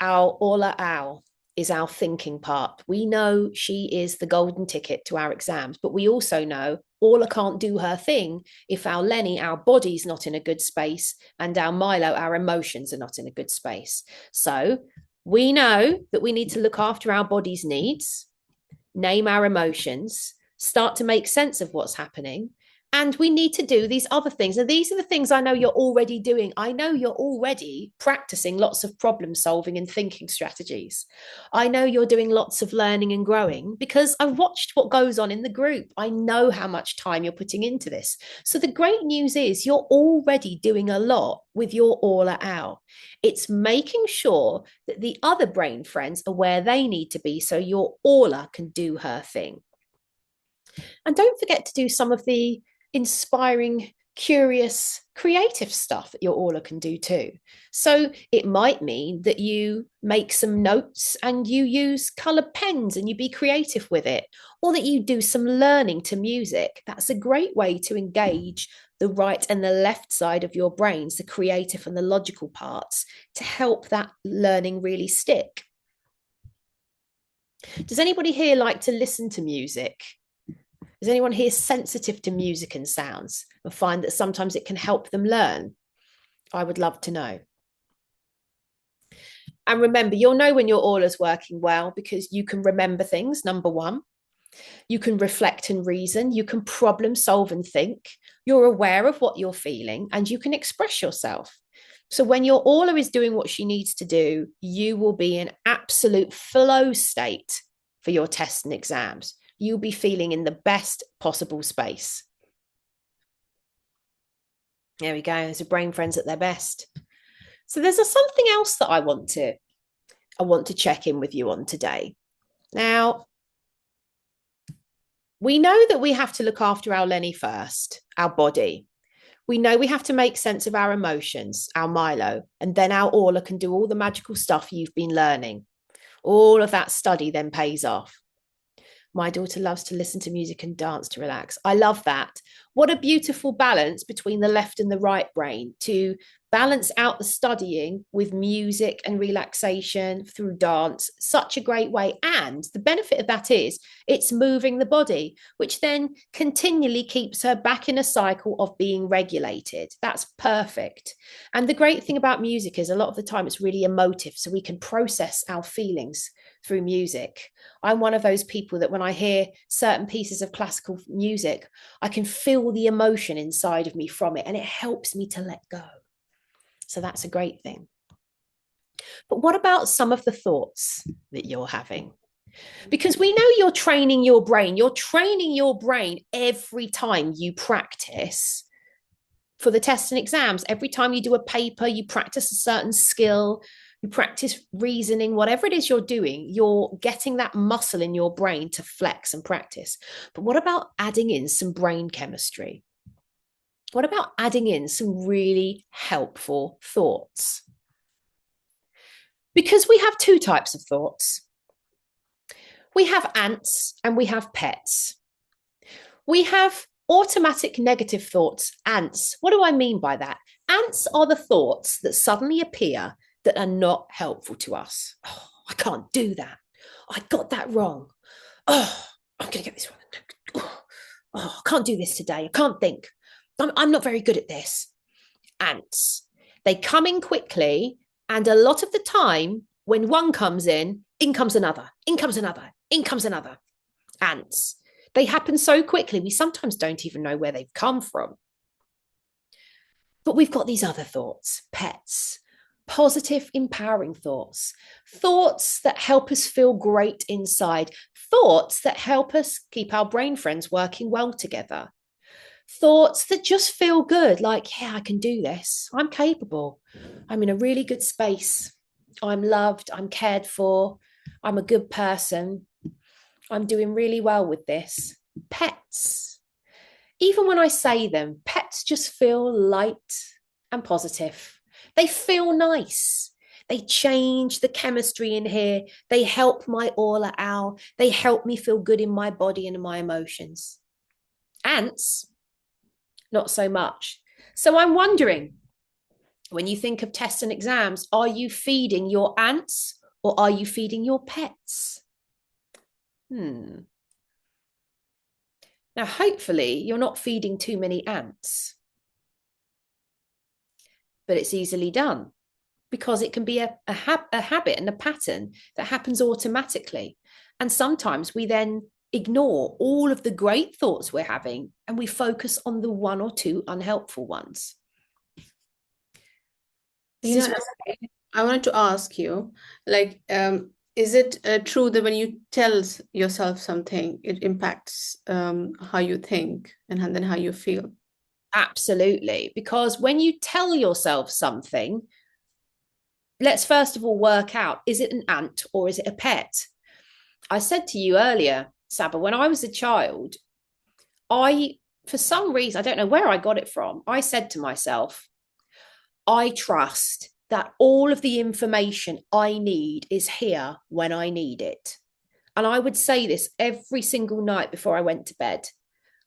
our aula owl is our thinking part. We know she is the golden ticket to our exams, but we also know Aula can't do her thing if our Lenny, our body's not in a good space, and our Milo, our emotions, are not in a good space. So we know that we need to look after our body's needs, name our emotions, start to make sense of what's happening. And we need to do these other things. And these are the things I know you're already doing. I know you're already practicing lots of problem solving and thinking strategies. I know you're doing lots of learning and growing because I've watched what goes on in the group. I know how much time you're putting into this. So the great news is you're already doing a lot with your aula owl. It's making sure that the other brain friends are where they need to be so your aula can do her thing. And don't forget to do some of the inspiring, curious, creative stuff that your aula can do too. So it might mean that you make some notes and you use colored pens and you be creative with it, or that you do some learning to music. That's a great way to engage the right and the left side of your brains, the creative and the logical parts, to help that learning really stick. Does anybody here like to listen to music? Is anyone here sensitive to music and sounds and find that sometimes it can help them learn? I would love to know. And remember, you'll know when your aula's working well because you can remember things, number one. You can reflect and reason. You can problem solve and think. You're aware of what you're feeling and you can express yourself. So when your aula is doing what she needs to do, you will be in absolute flow state for your tests and exams. You'll be feeling in the best possible space. There we go. There's a brain friends at their best. So there's something else that I want to check in with you on today. Now, we know that we have to look after our Lenny first, our body. We know we have to make sense of our emotions, our Milo, and then our Orla can do all the magical stuff you've been learning. All of that study then pays off. My daughter loves to listen to music and dance to relax. I love that. What a beautiful balance between the left and the right brain to balance out the studying with music and relaxation through dance. Such a great way. And the benefit of that is it's moving the body, which then continually keeps her back in a cycle of being regulated. That's perfect. And the great thing about music is a lot of the time it's really emotive, so we can process our feelings through music. I'm one of those people that when I hear certain pieces of classical music, I can feel the emotion inside of me from it, and it helps me to let go. So that's a great thing. But what about some of the thoughts that you're having? Because we know you're training your brain. You're training your brain every time you practice for the tests and exams. Every time you do a paper, you practice a certain skill, you practice reasoning, whatever it is you're doing, you're getting that muscle in your brain to flex and practice. But what about adding in some brain chemistry? What about adding in some really helpful thoughts? Because we have two types of thoughts. We have ants and we have pets. We have automatic negative thoughts, ants. What do I mean by that? Ants are the thoughts that suddenly appear that are not helpful to us. Oh, I can't do that. I got that wrong. Oh, I'm going to get this wrong. Oh, I can't do this today. I can't think. I'm not very good at this. Ants. They come in quickly, and a lot of the time, when one comes in comes another, in comes another, in comes another. Ants. They happen so quickly, we sometimes don't even know where they've come from. But we've got these other thoughts, pets, positive, empowering thoughts, thoughts that help us feel great inside, thoughts that help us keep our brain friends working well together. Thoughts that just feel good, like, yeah, I can do this. I'm capable. I'm in a really good space. I'm loved. I'm cared for. I'm a good person. I'm doing really well with this. Pets. Even when I say them, pets just feel light and positive. They feel nice. They change the chemistry in here. They help my aura out. They help me feel good in my body and in my emotions. Ants, not so much. So I'm wondering, when you think of tests and exams, are you feeding your ants or are you feeding your pets? Now, hopefully, you're not feeding too many ants, but it's easily done because it can be a habit and a pattern that happens automatically. And sometimes we then ignore all of the great thoughts we're having and we focus on the one or two unhelpful ones. I wanted to ask you, like, is it true that when you tell yourself something, it impacts how you think and then how you feel? Absolutely. Because when you tell yourself something, let's first of all work out, is it an ant or is it a pet? I said to you earlier, Saba, when I was a child, for some reason, I don't know where I got it from, I said to myself, I trust that all of the information I need is here when I need it. And I would say this every single night before I went to bed.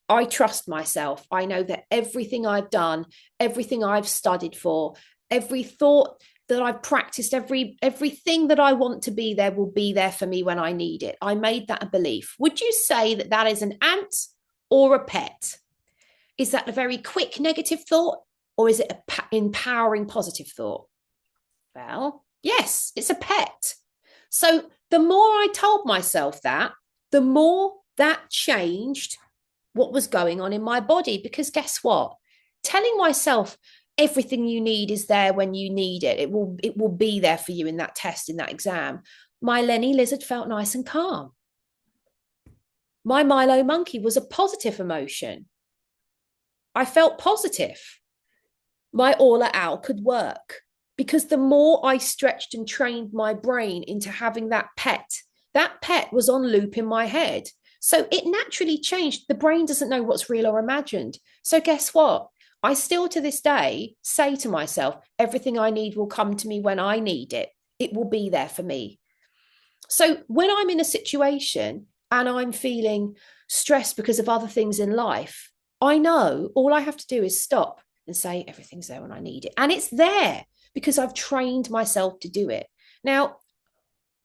I trust myself. I know that everything I've done, everything I've studied for, every thought that I've practiced, everything that I want to be there will be there for me when I need it. I made that a belief. Would you say that that is an ant or a pet? Is that a very quick negative thought or is it an empowering positive thought? Well, yes, it's a pet. So the more I told myself that, the more that changed what was going on in my body. Because guess what? Telling myself everything you need is there when you need it. It will be there for you in that test, in that exam. My Lenny lizard felt nice and calm. My Milo monkey was a positive emotion. I felt positive. my Aula Owl could work. Because the more I stretched and trained my brain into having that pet was on loop in my head. So it naturally changed. The brain doesn't know what's real or imagined. So guess what? I still to this day say to myself, everything I need will come to me when I need it. It will be there for me. So when I'm in a situation and I'm feeling stressed because of other things in life, I know all I have to do is stop and say, everything's there when I need it. And it's there because I've trained myself to do it. Now,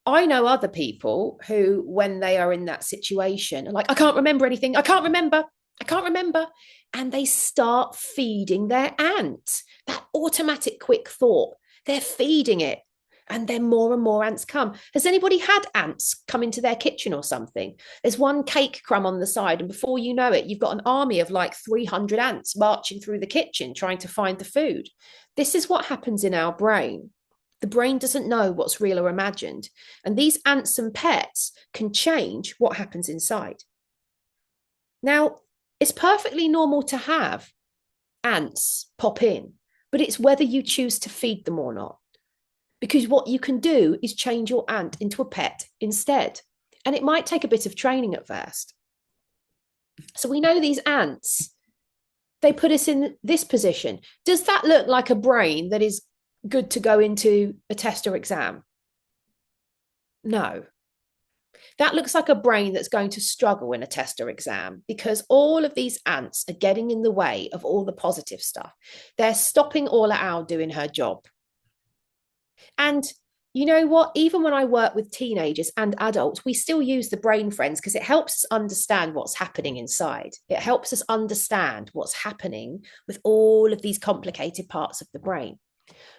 I know other people who, when they are in that situation, are like, I can't remember anything. I can't remember. I can't remember. And they start feeding their ant, that automatic quick thought. They're feeding it. And then more and more ants come. Has anybody had ants come into their kitchen or something? There's one cake crumb on the side, and before you know it, you've got an army of like 300 ants marching through the kitchen trying to find the food. This is what happens in our brain. The brain doesn't know what's real or imagined. And these ants and pets can change what happens inside. Now, it's perfectly normal to have ants pop in, but it's whether you choose to feed them or not. Because what you can do is change your ant into a pet instead. And it might take a bit of training at first. So we know these ants, they put us in this position. Does that look like a brain that is good to go into a test or exam? No. That looks like a brain that's going to struggle in a test or exam because all of these ants are getting in the way of all the positive stuff. They're stopping Aula Owl doing her job. And you know what? Even when I work with teenagers and adults, we still use the brain friends because it helps us understand what's happening inside. It helps us understand what's happening with all of these complicated parts of the brain.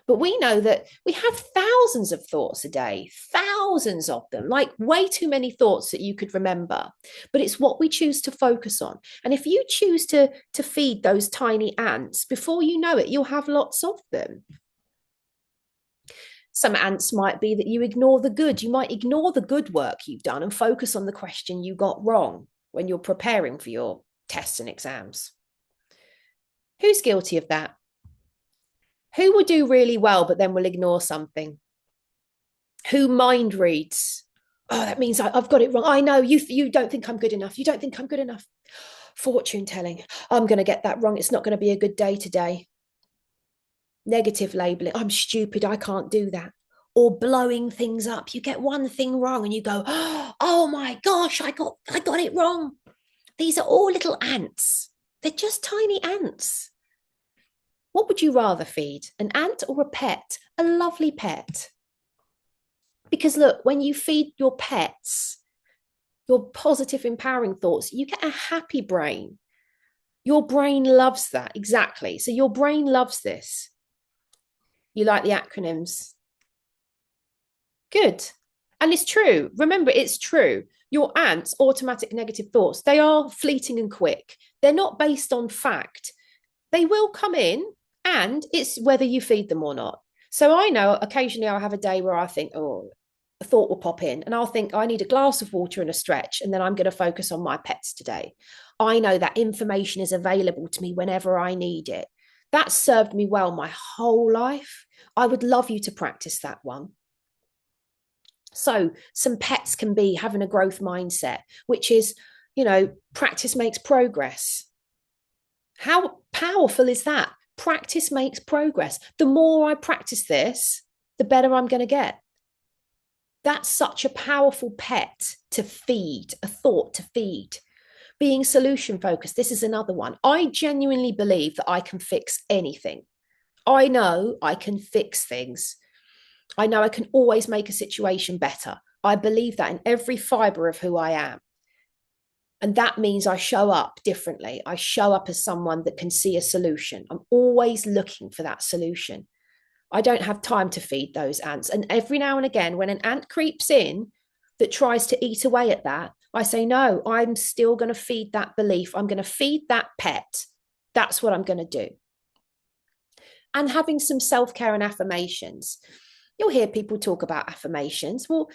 But we know that we have thousands of thoughts a day, thousands of them, like way too many thoughts that you could remember. But it's what we choose to focus on. And if you choose to feed those tiny ants, before you know it, you'll have lots of them. Some ants might be that you ignore the good. You might ignore the good work you've done and focus on the question you got wrong when you're preparing for your tests and exams. Who's guilty of that? Who will do really well, but then will ignore something? Who mind reads? Oh, that means I've got it wrong. I know you don't think I'm good enough. You don't think I'm good enough. Fortune telling. I'm going to get that wrong. It's not going to be a good day today. Negative labeling. I'm stupid. I can't do that. Or blowing things up. You get one thing wrong and you go, oh my gosh, I got it wrong. These are all little ants. They're just tiny ants. What would you rather feed, an ant or a pet? A lovely pet. Because look, when you feed your pets your positive, empowering thoughts, you get a happy brain. Your brain loves that, exactly. So your brain loves this. You like the acronyms? Good. And it's true. Remember, it's true. Your ants' automatic negative thoughts, they are fleeting and quick. They're not based on fact. They will come in, and it's whether you feed them or not. So I know occasionally I'll have a day where I think, oh, a thought will pop in and I'll think I need a glass of water and a stretch, and then I'm going to focus on my pets today. I know that information is available to me whenever I need it. That's served me well my whole life. I would love you to practice that one. So some pets can be having a growth mindset, which is, practice makes progress. How powerful is that? Practice makes progress. The more I practice this, the better I'm going to get. That's such a powerful pet to feed, a thought to feed. Being solution focused, this is another one. I genuinely believe that I can fix anything. I know I can fix things. I know I can always make a situation better. I believe that in every fiber of who I am. And that means I show up differently. I show up as someone that can see a solution. I'm always looking for that solution. I don't have time to feed those ants. And every now and again, when an ant creeps in that tries to eat away at that, I say, no, I'm still going to feed that belief. I'm going to feed that pet. That's what I'm going to do. And having some self-care and affirmations. You'll hear people talk about affirmations. Well,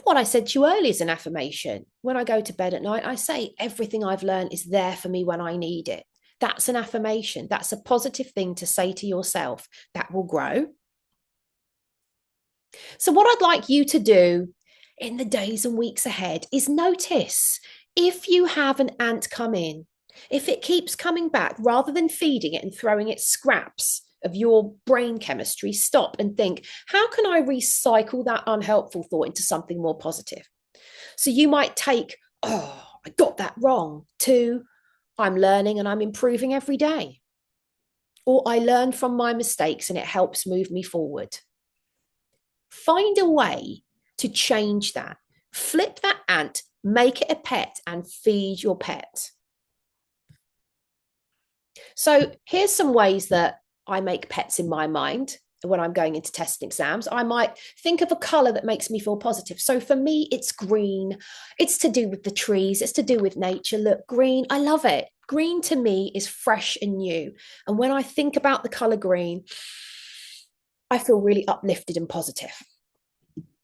what I said to you earlier is an affirmation. When I go to bed at night, I say everything I've learned is there for me when I need it. That's an affirmation. That's a positive thing to say to yourself that will grow. So, what I'd like you to do in the days and weeks ahead is notice if you have an ant come in, if it keeps coming back, rather than feeding it and throwing it scraps of your brain chemistry, stop and think, how can I recycle that unhelpful thought into something more positive? So you might take, oh, I got that wrong, to I'm learning and I'm improving every day. Or I learn from my mistakes and it helps move me forward. Find a way to change that. Flip that ant, make it a pet, and feed your pet. So here's some ways that I make pets in my mind when I'm going into testing exams. I might think of a color that makes me feel positive. So for me, it's green. It's to do with the trees. It's to do with nature. Look, green, I love it. Green to me is fresh and new. And when I think about the color green, I feel really uplifted and positive.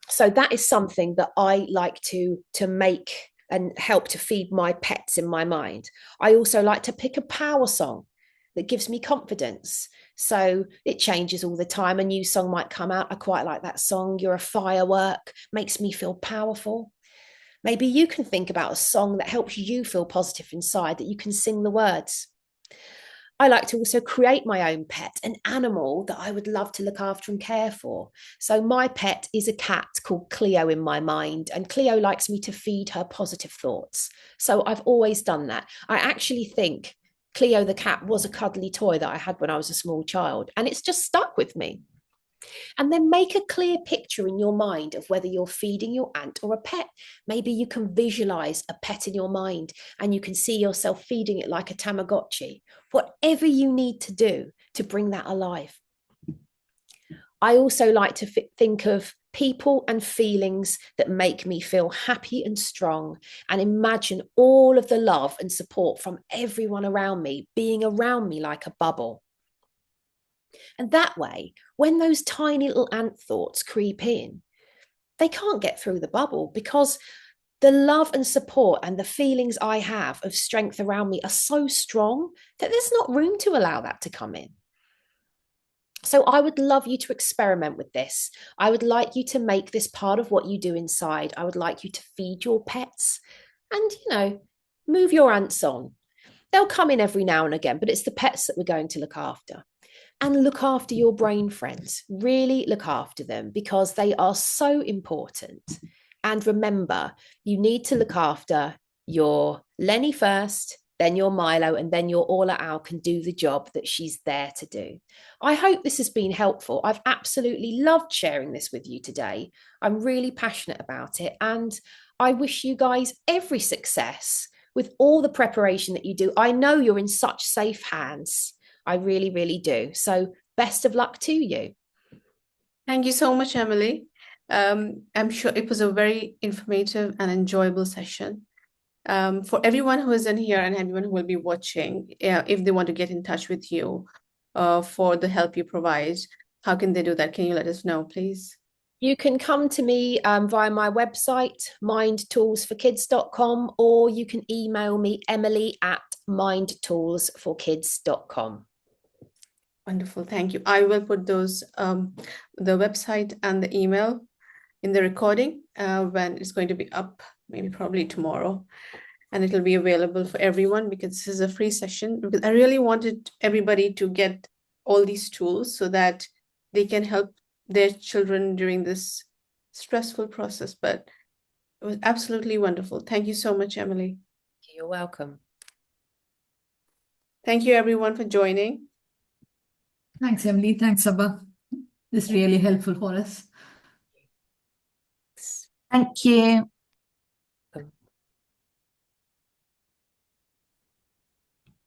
So that is something that I like to make and help to feed my pets in my mind. I also like to pick a power song that gives me confidence. So it changes all the time. A new song might come out. I quite like that song. You're a firework, makes me feel powerful. Maybe you can think about a song that helps you feel positive inside, that you can sing the words. I like to also create my own pet, an animal that I would love to look after and care for. So my pet is a cat called Cleo in my mind, and Cleo likes me to feed her positive thoughts. So I've always done that. I actually think Cleo the cat was a cuddly toy that I had when I was a small child, and it's just stuck with me. And then make a clear picture in your mind of whether you're feeding your ant or a pet. Maybe you can visualize a pet in your mind and you can see yourself feeding it like a Tamagotchi. Whatever you need to do to bring that alive. I also like to think of people and feelings that make me feel happy and strong, and imagine all of the love and support from everyone around me being around me like a bubble. And that way, when those tiny little ant thoughts creep in, they can't get through the bubble, because the love and support and the feelings I have of strength around me are so strong that there's not room to allow that to come in. So I would love you to experiment with this. I would like you to make this part of what you do inside. I would like you to feed your pets and, move your ants on. They'll come in every now and again, but it's the pets that we're going to look after. And look after your brain friends. Really look after them, because they are so important. And remember, you need to look after your Lenny first, then your Milo, and then your Orla Owl can do the job that she's there to do. I hope this has been helpful. I've absolutely loved sharing this with you today. I'm really passionate about it. And I wish you guys every success with all the preparation that you do. I know you're in such safe hands. I really, really do. So best of luck to you. Thank you so much, Emily. I'm sure it was a very informative and enjoyable session. For everyone who is in here and everyone who will be watching, if they want to get in touch with you for the help you provide, how can they do that? Can you let us know, please? You can come to me via my website, mindtoolsforkids.com, or you can email me, emily@mindtoolsforkids.com. Wonderful. Thank you. I will put those, the website and the email in the recording when it's going to be up, maybe probably tomorrow. And it'll be available for everyone, because this is a free session. Because I really wanted everybody to get all these tools so that they can help their children during this stressful process. But it was absolutely wonderful. Thank you so much, Emily. You're welcome. Thank you, everyone, for joining. Thanks, Emily. Thanks, Sabba. This is really helpful for us. Thank you.